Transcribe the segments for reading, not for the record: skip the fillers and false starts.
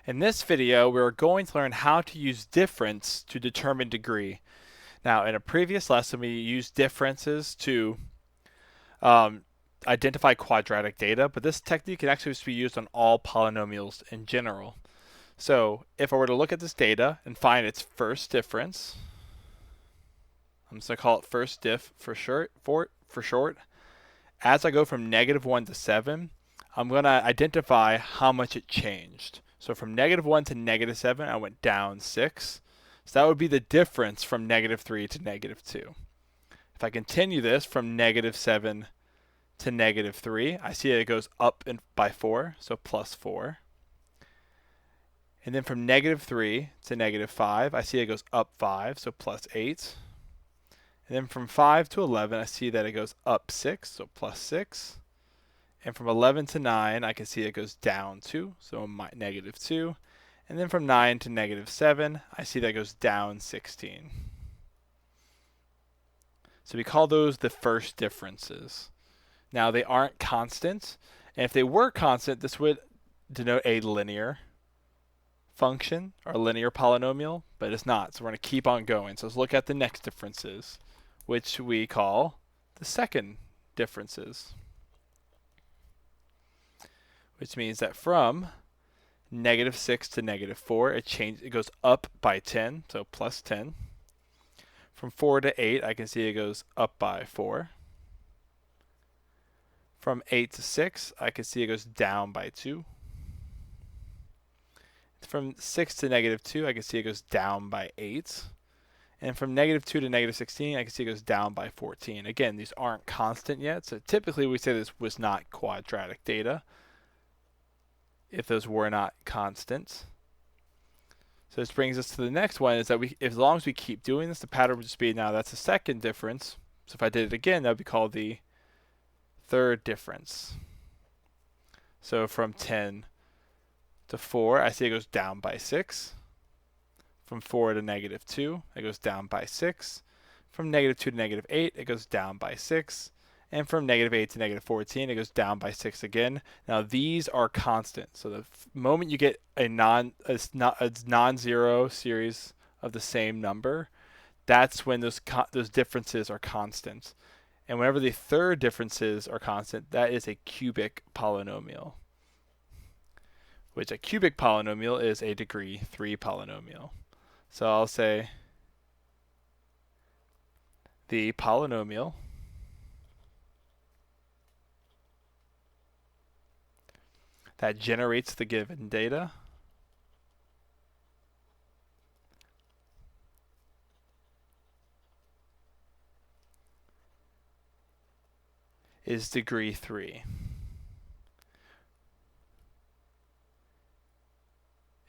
In this video, we're going to learn how to use difference to determine degree. Now, in a previous lesson, we used differences to um, identify quadratic data, but this technique can actually be used on all polynomials in general. So, if I were to look at this data and find its first difference, I'm just going to call it first diff for short. As I go from -1 to 7, I'm going to identify how much it changed. So from -1 to -7, I went down 6. So that would be the difference from -3 to -2. If I continue this from -7 to -3, I see it goes up by 4, so plus 4. And then from -3 to -5, I see it goes up 5, so plus 8. And then from 5 to 11, I see that it goes up 6, so plus 6. And from 11 to 9, I can see it goes down 2, so -2. And then from 9 to -7, I see that it goes down 16. So we call those the first differences. Now, they aren't constant, and if they were constant, this would denote a linear function or linear polynomial, but it's not, so we're going to keep on going. So let's look at the next differences, which we call the second differences, which means that from -6 to -4, it goes up by 10, so plus 10. From 4 to 8, I can see it goes up by 4. From 8 to 6, I can see it goes down by 2. From 6 to -2, I can see it goes down by 8. And from -2 to -16, I can see it goes down by 14. Again, these aren't constant yet, so typically we say this was not quadratic data if those were not constant. So this brings us to the next one, is that as long as we keep doing this, the pattern would just be, now that's the second difference. So if I did it again, that would be called the third difference. So from 10 to 4, I see it goes down by 6. From 4 to -2, it goes down by 6. From -2 to -8, it goes down by 6. And from -8 to -14, it goes down by 6 again. Now these are constant. So the moment you get a non-zero series of the same number, that's when those differences are constant. And whenever the third differences are constant, that is a cubic polynomial, which a cubic polynomial is a degree 3 polynomial. So I'll say the polynomial that generates the given data is degree 3.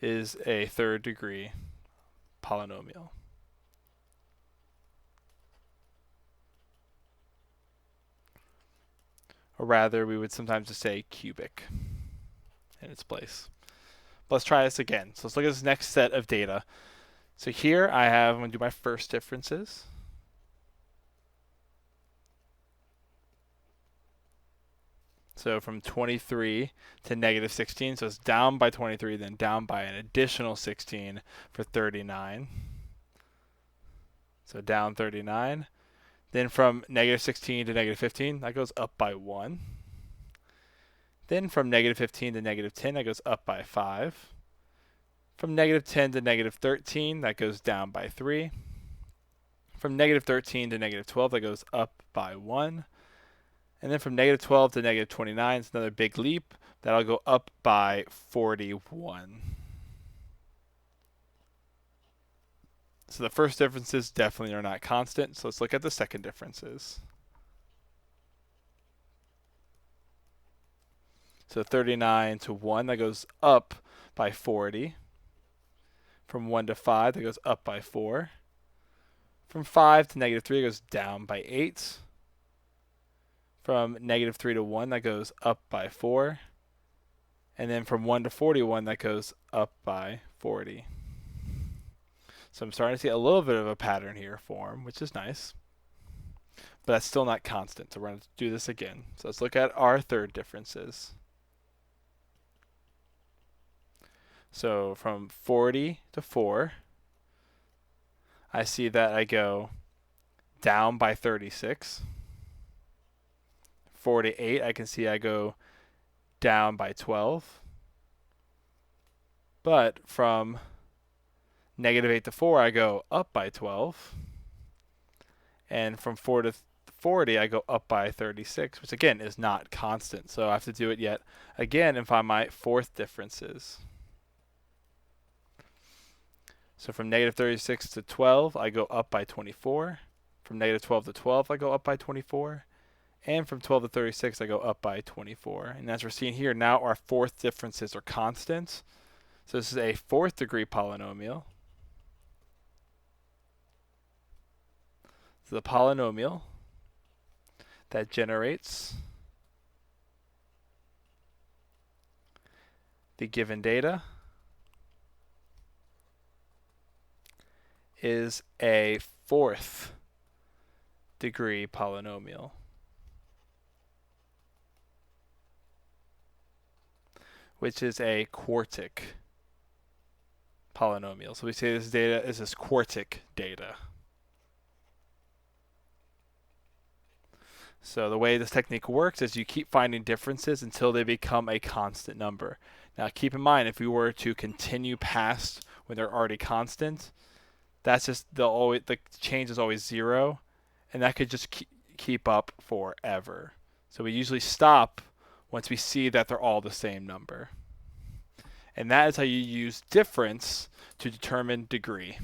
Is a third degree polynomial. Or rather, we would sometimes just say cubic in its place. But let's try this again. So let's look at this next set of data. So here I'm going to do my first differences. So from 23 to -16, so it's down by 23, then down by an additional 16 for 39. So down 39. Then from -16 to -15, that goes up by 1. Then from -15 to -10, that goes up by 5. From -10 to -13, that goes down by 3. From -13 to -12, that goes up by 1. And then from -12 to -29, it's another big leap. That'll go up by 41. So the first differences definitely are not constant. So let's look at the second differences. So 39 to 1, that goes up by 40. From 1 to 5, that goes up by 4. From 5 to -3, it goes down by 8. From -3 to 1, that goes up by 4. And then from 1 to 41, that goes up by 40. So I'm starting to see a little bit of a pattern here form, which is nice. But that's still not constant, so we're going to do this again. So let's look at our third differences. So from 40 to 4, I see that I go down by 36. 48, I can see I go down by 12. But from -8 to 4, I go up by 12. And from 4 to 40, I go up by 36, which again is not constant. So I have to do it yet again and find my fourth differences. So from -36 to 12, I go up by 24. From -12 to 12, I go up by 24. And from 12 to 36, I go up by 24. And as we're seeing here, now our fourth differences are constant. So this is a fourth degree polynomial. So the polynomial that generates the given data is a fourth degree polynomial, which is a quartic polynomial. So we say this data is this quartic data. So the way this technique works is you keep finding differences until they become a constant number. Now keep in mind, if we were to continue past when they're already constant, that's just the change is always 0, and that could just keep up forever. So we usually stop once we see that they're all the same number. And that is how you use difference to determine degree.